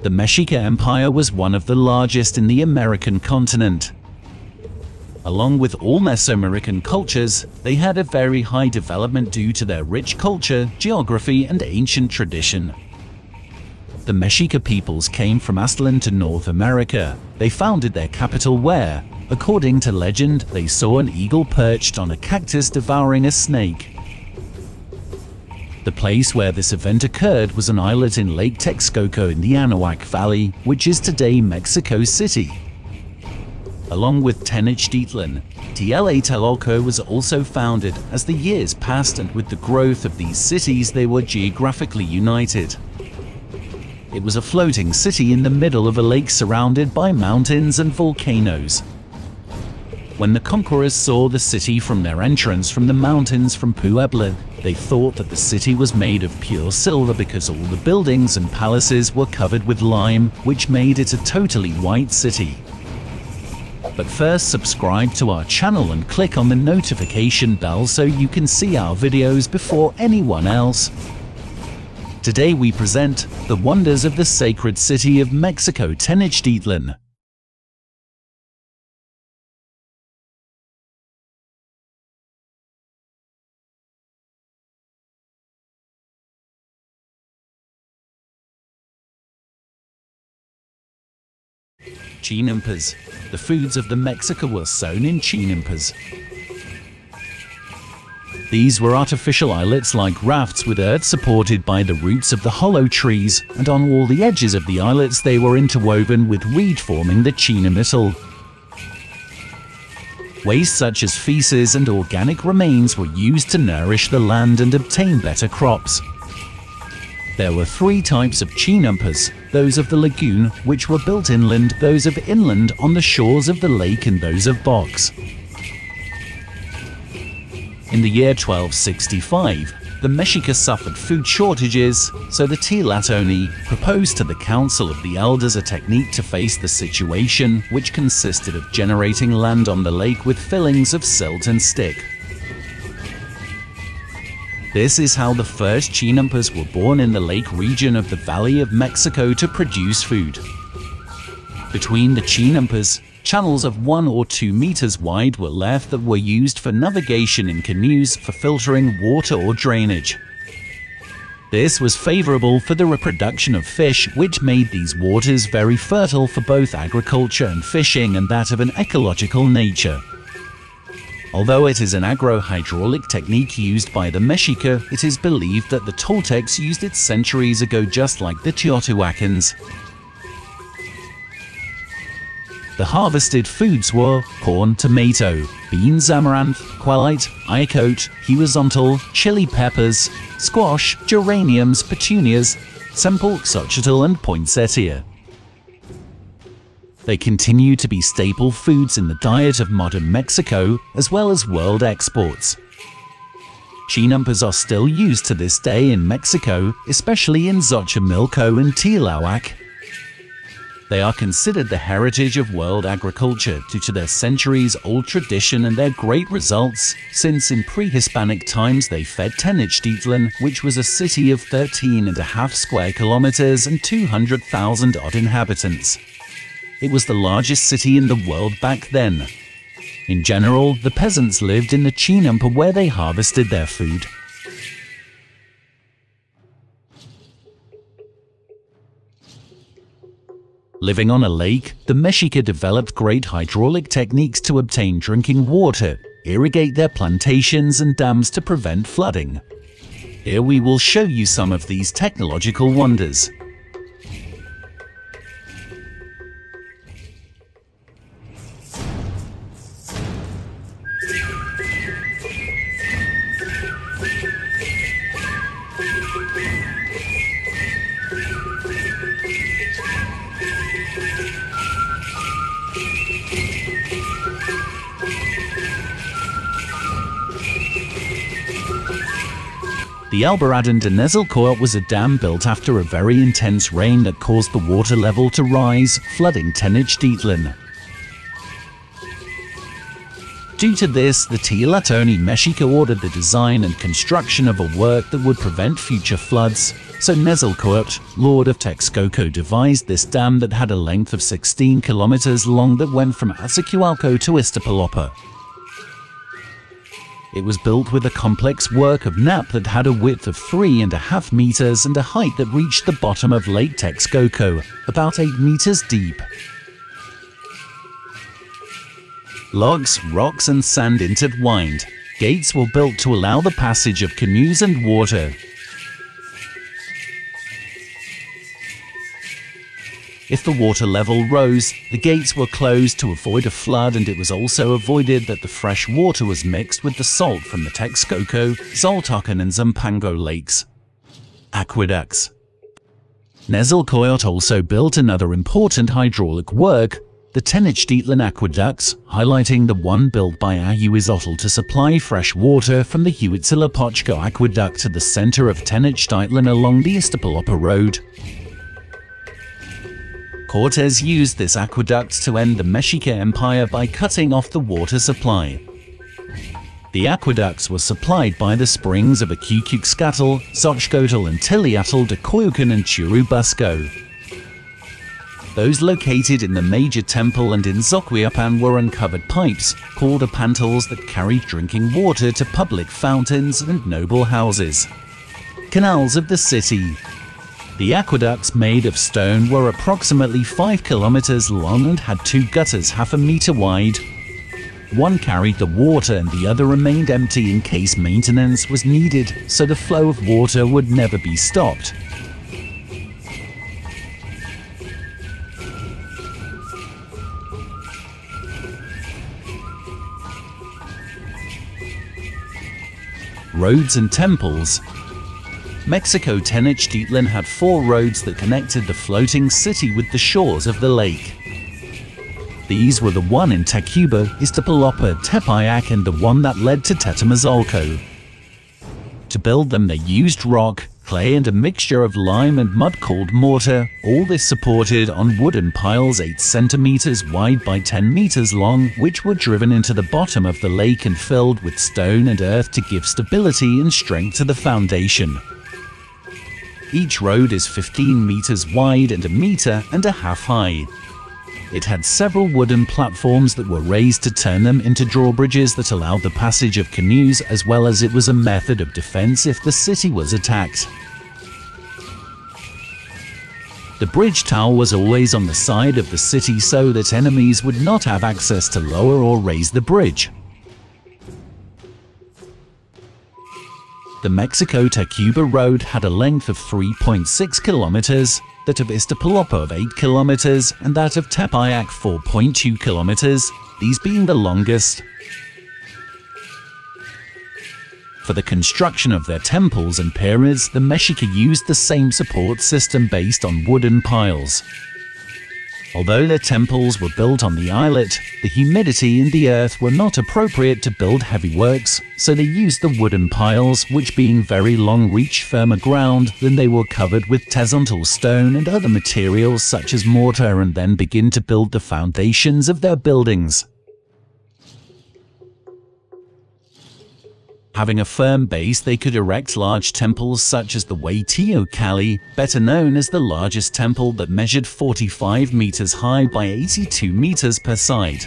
The Mexica Empire was one of the largest in the American continent. Along with all Mesoamerican cultures, they had a very high development due to their rich culture, geography, and ancient tradition. The Mexica peoples came from Aztlan to North America. They founded their capital where, according to legend, they saw an eagle perched on a cactus devouring a snake. The place where this event occurred was an islet in Lake Texcoco in the Anahuac Valley, which is today Mexico City. Along with Tenochtitlán, Tlatelolco was also founded. As the years passed and with the growth of these cities, they were geographically united. It was a floating city in the middle of a lake surrounded by mountains and volcanoes. When the conquerors saw the city from their entrance from the mountains from Puebla, they thought that the city was made of pure silver because all the buildings and palaces were covered with lime, which made it a totally white city. But first, subscribe to our channel and click on the notification bell so you can see our videos before anyone else. Today we present the wonders of the sacred city of Mexico, Tenochtitlan. Chinampas. The foods of the Mexica were sown in chinampas. These were artificial islets like rafts with earth supported by the roots of the hollow trees, and on all the edges of the islets they were interwoven with reed forming the chinamital. Waste such as feces and organic remains were used to nourish the land and obtain better crops. There were three types of chinampas: those of the lagoon, which were built inland, those of inland on the shores of the lake, and those of box. In the year 1265, the Mexica suffered food shortages, so the Tlatoani proposed to the Council of the Elders a technique to face the situation, which consisted of generating land on the lake with fillings of silt and stick. This is how the first chinampas were born in the lake region of the Valley of Mexico to produce food. Between the chinampas, channels of 1 or 2 meters wide were left that were used for navigation in canoes for filtering water or drainage. This was favorable for the reproduction of fish, which made these waters very fertile for both agriculture and fishing, and that of an ecological nature. Although it is an agro-hydraulic technique used by the Mexica, it is believed that the Toltecs used it centuries ago, just like the Teotihuacans. The harvested foods were corn, tomato, beans, amaranth, quailite, ayacote, horizontal, chili peppers, squash, geraniums, petunias, simple, xochitl, and poinsettia. They continue to be staple foods in the diet of modern Mexico, as well as world exports. Chinampas are still used to this day in Mexico, especially in Xochimilco and Tláhuac. They are considered the heritage of world agriculture due to their centuries-old tradition and their great results, since in pre-Hispanic times they fed Tenochtitlan, which was a city of 13.5 square kilometers and 200,000 odd inhabitants. It was the largest city in the world back then. In general, the peasants lived in the chinampa where they harvested their food. Living on a lake, the Mexica developed great hydraulic techniques to obtain drinking water, irrigate their plantations and dams to prevent flooding. Here we will show you some of these technological wonders. The Albarrán de Nezahualcóyotl was a dam built after a very intense rain that caused the water level to rise, flooding Tenochtitlan. Due to this, the Tlatoani Mexica ordered the design and construction of a work that would prevent future floods, So Quetzalcoatl, Lord of Texcoco, devised this dam that had a length of 16 kilometers long that went from Aztec to Iztapalapa. It was built with a complex work of nap that had a width of 3.5 meters and a height that reached the bottom of Lake Texcoco, about 8 meters deep. Logs, rocks and sand intertwined. Gates were built to allow the passage of canoes and water. If the water level rose, the gates were closed to avoid a flood, and it was also avoided that the fresh water was mixed with the salt from the Texcoco, Xaltocan and Zampango lakes. Aqueducts. Quetzalcoatl also built another important hydraulic work, the Tenochtitlán aqueducts, highlighting the one built by Aztec to supply fresh water from the Huitzilopochtli aqueduct to the center of Tenochtitlan along the Iztapalapa road. Cortés used this aqueduct to end the Mexica Empire by cutting off the water supply. The aqueducts were supplied by the springs of Acucuxcatl, Xochcoatl and Tiliatl de Coyocan and Churubusco. Those located in the major temple and in Xochiapan were uncovered pipes, called apantles, that carried drinking water to public fountains and noble houses. Canals of the city. The aqueducts, made of stone, were approximately 5 kilometers long and had 2 gutters half a meter wide. One carried the water and the other remained empty in case maintenance was needed, so the flow of water would never be stopped. Roads and temples. Mexico Tenochtitlan had 4 roads that connected the floating city with the shores of the lake. These were the one in Tacuba, Iztapalapa, Tepeyac, and the one that led to Tetamazalco. To build them they used rock, clay and a mixture of lime and mud called mortar, all this supported on wooden piles 8 centimeters wide by 10 meters long, which were driven into the bottom of the lake and filled with stone and earth to give stability and strength to the foundation. Each road is 15 meters wide and 1.5 meters high. It had several wooden platforms that were raised to turn them into drawbridges that allowed the passage of canoes, as well as it was a method of defense if the city was attacked. The bridge tower was always on the side of the city so that enemies would not have access to lower or raise the bridge. The Mexico-Tacuba road had a length of 3.6 kilometers, that of Iztapalapa of 8 kilometers, and that of Tepeyac 4.2 kilometers, these being the longest. For the construction of their temples and pyramids, the Mexica used the same support system based on wooden piles. Although their temples were built on the islet, the humidity and the earth were not appropriate to build heavy works, so they used the wooden piles, which being very long reached firmer ground, then they were covered with horizontal stone and other materials such as mortar, and then begin to build the foundations of their buildings. Having a firm base, they could erect large temples such as the Hueyteocalli, better known as the largest temple that measured 45 meters high by 82 meters per side.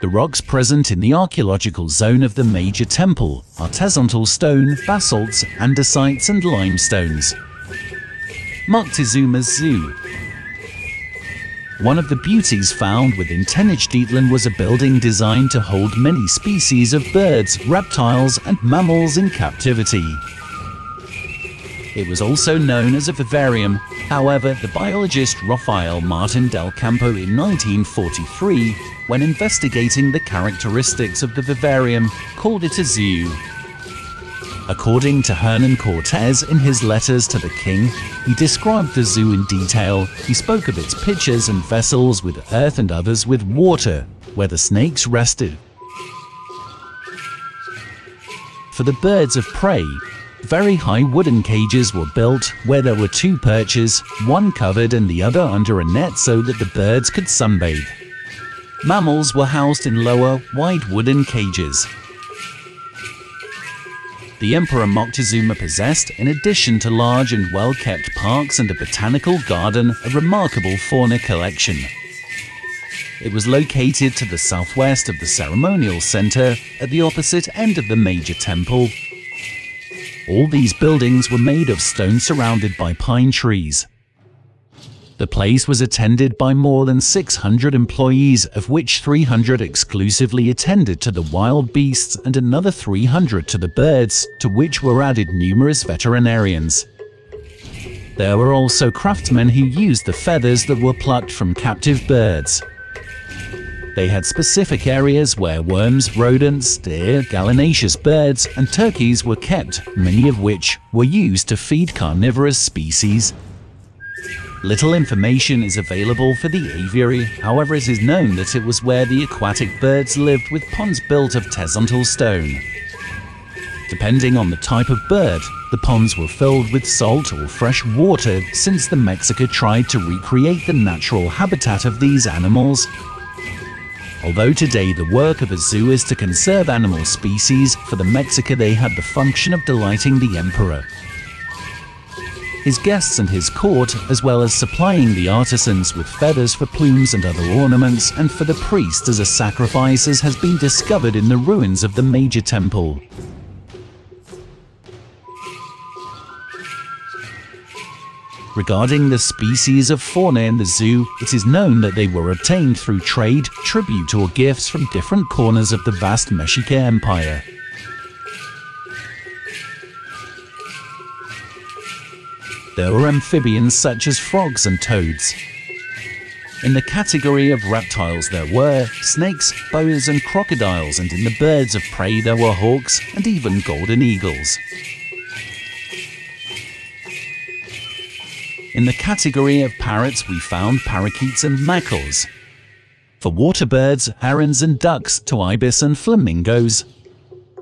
The rocks present in the archaeological zone of the major temple are horizontal stone, basalts, andesites and limestones. Moctezuma's Zoo. One of the beauties found within Tenochtitlan was a building designed to hold many species of birds, reptiles, and mammals in captivity. It was also known as a vivarium. However, the biologist Rafael Martin del Campo in 1943, when investigating the characteristics of the vivarium, called it a zoo. According to Hernan Cortés in his letters to the king, he described the zoo in detail. He spoke of its pitchers and vessels with earth and others with water, where the snakes rested. For the birds of prey, very high wooden cages were built, where there were 2 perches, one covered and the other under a net so that the birds could sunbathe. Mammals were housed in lower, wide wooden cages. The Emperor Moctezuma possessed, in addition to large and well-kept parks and a botanical garden, a remarkable fauna collection. It was located to the southwest of the ceremonial center, at the opposite end of the major temple. All these buildings were made of stone surrounded by pine trees. The place was attended by more than 600 employees, of which 300 exclusively attended to the wild beasts and another 300 to the birds, to which were added numerous veterinarians. There were also craftsmen who used the feathers that were plucked from captive birds. They had specific areas where worms, rodents, deer, gallinaceous birds, and turkeys were kept, many of which were used to feed carnivorous species. Little information is available for the aviary, however it is known that it was where the aquatic birds lived, with ponds built of tezontal stone. Depending on the type of bird, the ponds were filled with salt or fresh water, since the Mexica tried to recreate the natural habitat of these animals. Although today the work of a zoo is to conserve animal species, for the Mexica they had the function of delighting the emperor, his guests and his court, as well as supplying the artisans with feathers for plumes and other ornaments, and for the priest as a sacrifice, as has been discovered in the ruins of the major temple. Regarding the species of fauna in the zoo, it is known that they were obtained through trade, tribute, or gifts from different corners of the vast Mexica Empire. There were amphibians such as frogs and toads. In the category of reptiles there were snakes, boas and crocodiles, and in the birds of prey there were hawks and even golden eagles. In the category of parrots we found parakeets and macaws. For water birds, herons and ducks, to ibis and flamingos.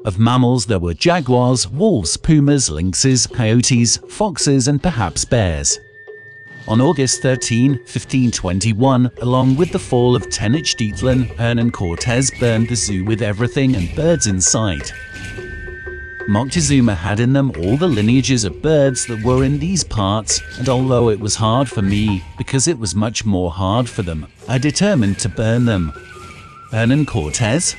Of mammals there were jaguars, wolves, pumas, lynxes, coyotes, foxes and perhaps bears. On August 13, 1521, along with the fall of Tenochtitlán, Hernán Cortés burned the zoo with everything and birds inside. Moctezuma had in them all the lineages of birds that were in these parts, and although it was hard for me, because it was much more hard for them, I determined to burn them. Hernán Cortés?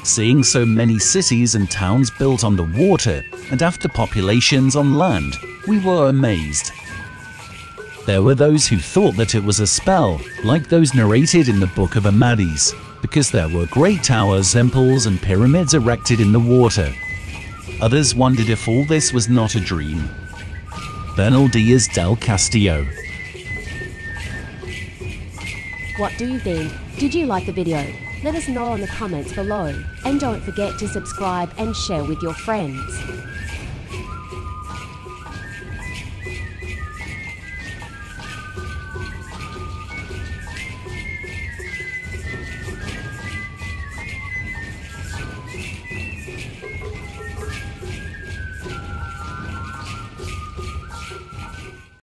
Seeing so many cities and towns built on the water, and after populations on land, we were amazed. There were those who thought that it was a spell, like those narrated in the Book of Amadis, because there were great towers, temples and pyramids erected in the water. Others wondered if all this was not a dream. Bernal Diaz del Castillo. What do you think? Did you like the video? Let us know in the comments below, and don't forget to subscribe and share with your friends.